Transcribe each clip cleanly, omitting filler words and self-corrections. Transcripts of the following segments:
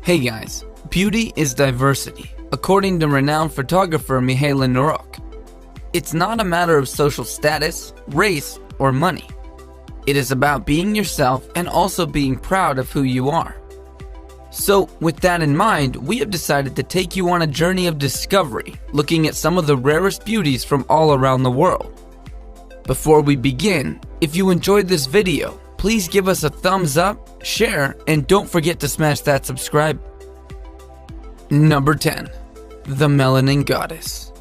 Hey guys, beauty is diversity, according to renowned photographer Mihaela Noroc. It's not a matter of social status, race, or money. It is about being yourself and also being proud of who you are. So, with that in mind, we have decided to take you on a journey of discovery, looking at some of the rarest beauties from all around the world. Before we begin, if you enjoyed this video, please give us a thumbs up, share, and don't forget to smash that subscribe. Number 10. The Melanin Goddess.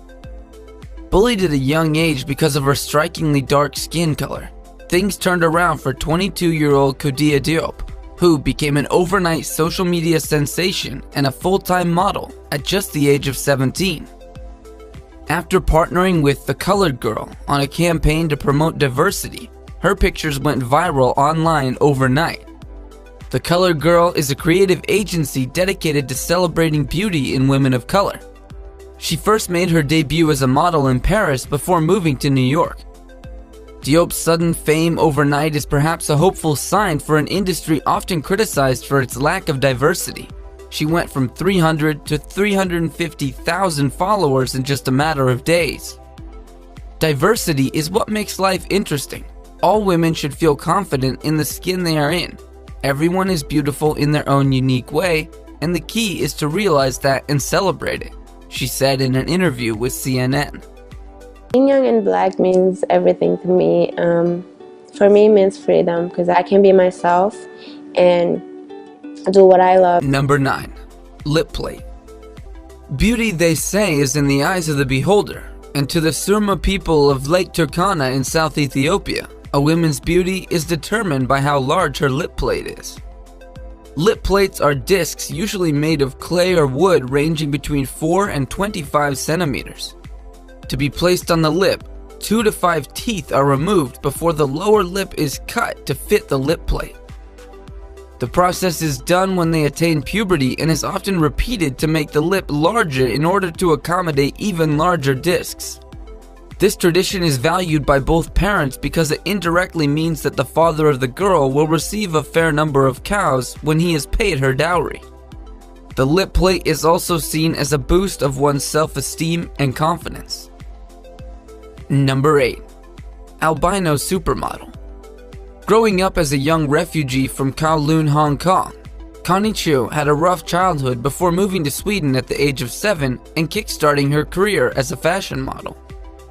Bullied at a young age because of her strikingly dark skin color, things turned around for 22-year-old Koudia Diop, who became an overnight social media sensation and a full-time model at just the age of 17. After partnering with The Colored Girl on a campaign to promote diversity, her pictures went viral online overnight. The Colored Girl is a creative agency dedicated to celebrating beauty in women of color. She first made her debut as a model in Paris before moving to New York. Diop's sudden fame overnight is perhaps a hopeful sign for an industry often criticized for its lack of diversity. She went from 300 to 350,000 followers in just a matter of days. Diversity is what makes life interesting. All women should feel confident in the skin they are in. Everyone is beautiful in their own unique way, and the key is to realize that and celebrate it, she said in an interview with CNN. Being young and black means everything to me. For me, it means freedom because I can be myself and do what I love. Number 9. Lip plate. Beauty, they say, is in the eyes of the beholder, and to the Surma people of Lake Turkana in South Ethiopia, a woman's beauty is determined by how large her lip plate is. Lip plates are discs usually made of clay or wood ranging between 4 and 25 centimeters. To be placed on the lip, 2 to 5 teeth are removed before the lower lip is cut to fit the lip plate. The process is done when they attain puberty and is often repeated to make the lip larger in order to accommodate even larger discs. This tradition is valued by both parents because it indirectly means that the father of the girl will receive a fair number of cows when he has paid her dowry. The lip plate is also seen as a boost of one's self-esteem and confidence. Number 8. Albino supermodel. Growing up as a young refugee from Kowloon, Hong Kong, Connie Chiu had a rough childhood before moving to Sweden at the age of 7 and kickstarting her career as a fashion model.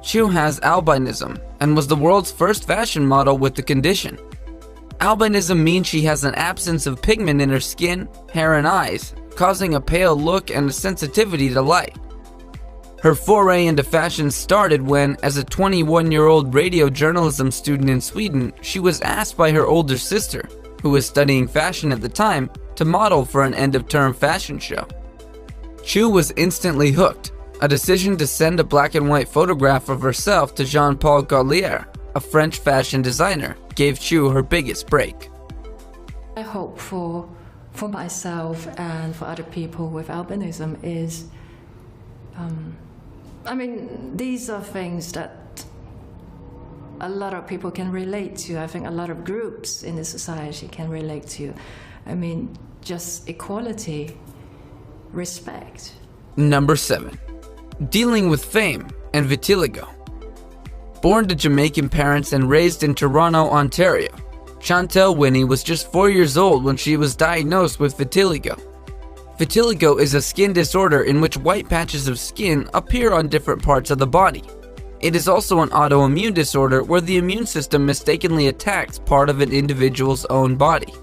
Chiu has albinism and was the world's first fashion model with the condition. Albinism means she has an absence of pigment in her skin, hair, and eyes, causing a pale look and a sensitivity to light. Her foray into fashion started when, as a 21-year-old radio journalism student in Sweden, she was asked by her older sister, who was studying fashion at the time, to model for an end-of-term fashion show. Chiu was instantly hooked. A decision to send a black and white photograph of herself to Jean-Paul Gaultier, a French fashion designer, gave Chiu her biggest break. I hope for myself and for other people with albinism is, these are things that a lot of people can relate to. I think a lot of groups in the society can relate to. Just equality, respect. Number 7. Dealing with fame and vitiligo. Born to Jamaican parents and raised in Toronto, Ontario, Chantel Winnie was just 4 years old when she was diagnosed with vitiligo. Vitiligo is a skin disorder in which white patches of skin appear on different parts of the body. It is also an autoimmune disorder where the immune system mistakenly attacks part of an individual's own body.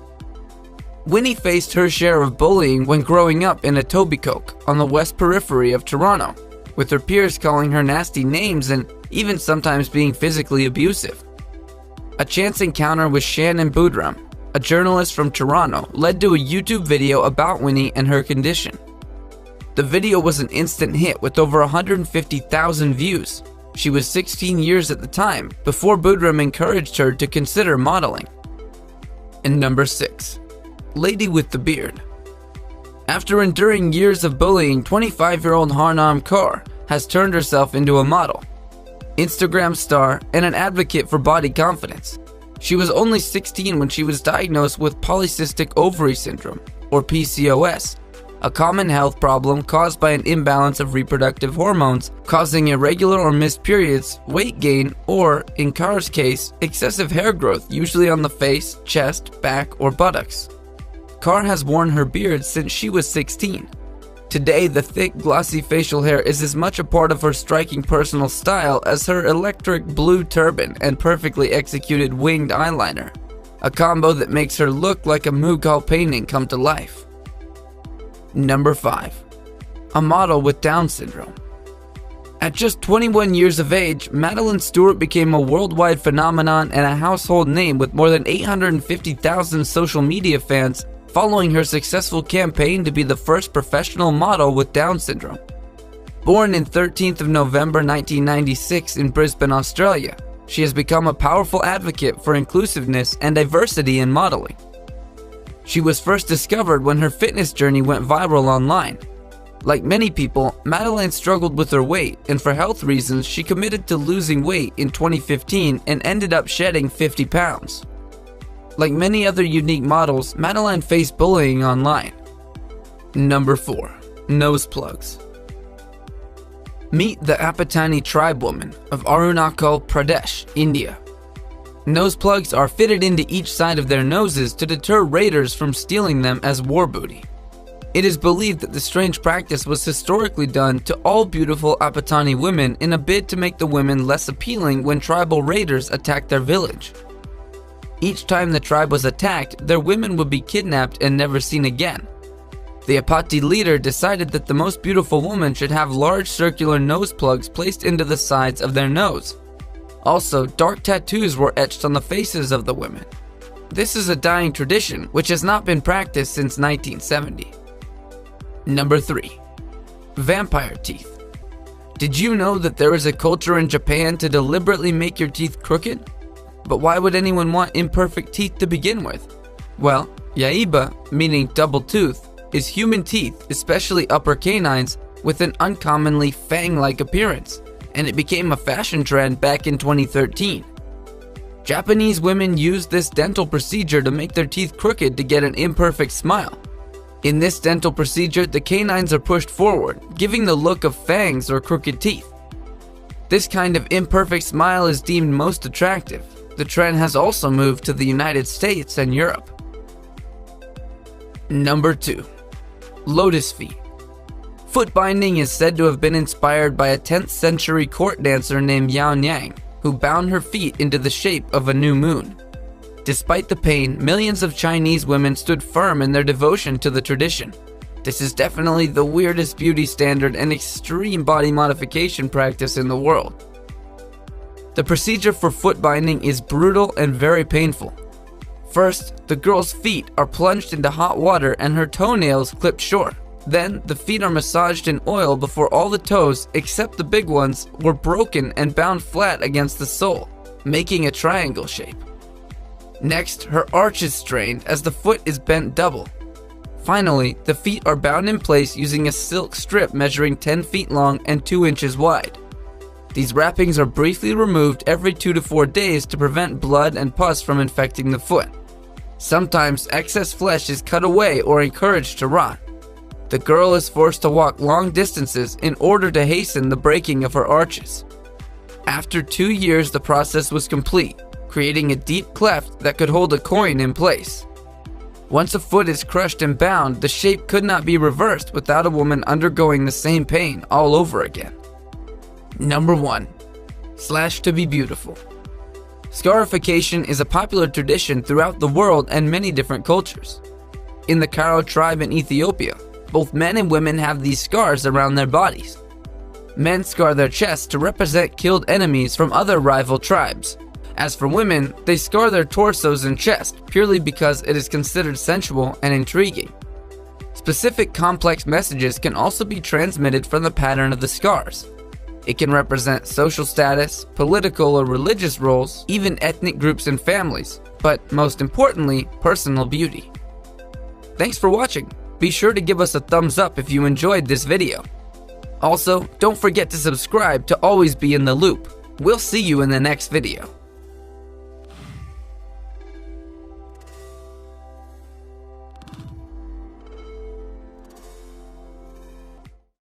Winnie faced her share of bullying when growing up in Etobicoke on the west periphery of Toronto, with her peers calling her nasty names and even sometimes being physically abusive. A chance encounter with Shannon Boodram, a journalist from Toronto, led to a YouTube video about Winnie and her condition. The video was an instant hit with over 150,000 views. She was 16 years at the time, before Boodram encouraged her to consider modeling. And number 6. Lady with the Beard. After enduring years of bullying, 25-year-old Harnam Kaur has turned herself into a model, Instagram star, and an advocate for body confidence. She was only 16 when she was diagnosed with polycystic ovary syndrome, or PCOS, a common health problem caused by an imbalance of reproductive hormones, causing irregular or missed periods, weight gain, or, in Carr's case, excessive hair growth, usually on the face, chest, back, or buttocks. Carr has worn her beard since she was 16. Today, the thick, glossy facial hair is as much a part of her striking personal style as her electric blue turban and perfectly executed winged eyeliner, a combo that makes her look like a Mughal painting come to life. Number 5. A model with Down syndrome. At just 21 years of age, Madeline Stewart became a worldwide phenomenon and a household name with more than 850,000 social media fans following her successful campaign to be the first professional model with Down syndrome. Born on 13th of November 1996 in Brisbane, Australia, she has become a powerful advocate for inclusiveness and diversity in modeling. She was first discovered when her fitness journey went viral online. Like many people, Madeline struggled with her weight, and for health reasons, she committed to losing weight in 2015 and ended up shedding 50 pounds. Like many other unique models, Madeline faced bullying online. Number 4. Nose plugs. Meet the Apatani tribe woman of Arunachal Pradesh, India. Nose plugs are fitted into each side of their noses to deter raiders from stealing them as war booty. It is believed that the strange practice was historically done to all beautiful Apatani women in a bid to make the women less appealing when tribal raiders attacked their village. Each time the tribe was attacked, their women would be kidnapped and never seen again. The Apati leader decided that the most beautiful woman should have large circular nose plugs placed into the sides of their nose. Also, dark tattoos were etched on the faces of the women. This is a dying tradition which has not been practiced since 1970. Number 3. Vampire teeth. Did you know that there is a culture in Japan to deliberately make your teeth crooked? But why would anyone want imperfect teeth to begin with? Well, yaiba, meaning double tooth, is human teeth, especially upper canines, with an uncommonly fang-like appearance, and it became a fashion trend back in 2013. Japanese women use this dental procedure to make their teeth crooked to get an imperfect smile. In this dental procedure, the canines are pushed forward, giving the look of fangs or crooked teeth. This kind of imperfect smile is deemed most attractive. The trend has also moved to the United States and Europe. Number 2. Lotus feet. Foot binding is said to have been inspired by a 10th century court dancer named Yao Yang, who bound her feet into the shape of a new moon. Despite the pain, millions of Chinese women stood firm in their devotion to the tradition. This is definitely the weirdest beauty standard and extreme body modification practice in the world. The procedure for foot binding is brutal and very painful. First, the girl's feet are plunged into hot water and her toenails clipped short. Then, the feet are massaged in oil before all the toes, except the big ones, were broken and bound flat against the sole, making a triangle shape. Next, her arch is strained as the foot is bent double. Finally, the feet are bound in place using a silk strip measuring 10 feet long and 2 inches wide. These wrappings are briefly removed every 2 to 4 days to prevent blood and pus from infecting the foot. Sometimes excess flesh is cut away or encouraged to rot. The girl is forced to walk long distances in order to hasten the breaking of her arches. After 2 years, the process was complete, creating a deep cleft that could hold a coin in place. Once a foot is crushed and bound, the shape could not be reversed without a woman undergoing the same pain all over again. Number 1. Slash to be beautiful. Scarification is a popular tradition throughout the world and many different cultures. In the Karo tribe in Ethiopia, both men and women have these scars around their bodies. Men scar their chests to represent killed enemies from other rival tribes. As for women, they scar their torsos and chest purely because it is considered sensual and intriguing. Specific complex messages can also be transmitted from the pattern of the scars. It can represent social status, political or religious roles, even ethnic groups and families, but most importantly, personal beauty. Thanks for watching. Be sure to give us a thumbs up if you enjoyed this video. Also, don't forget to subscribe to always be in the loop. We'll see you in the next video.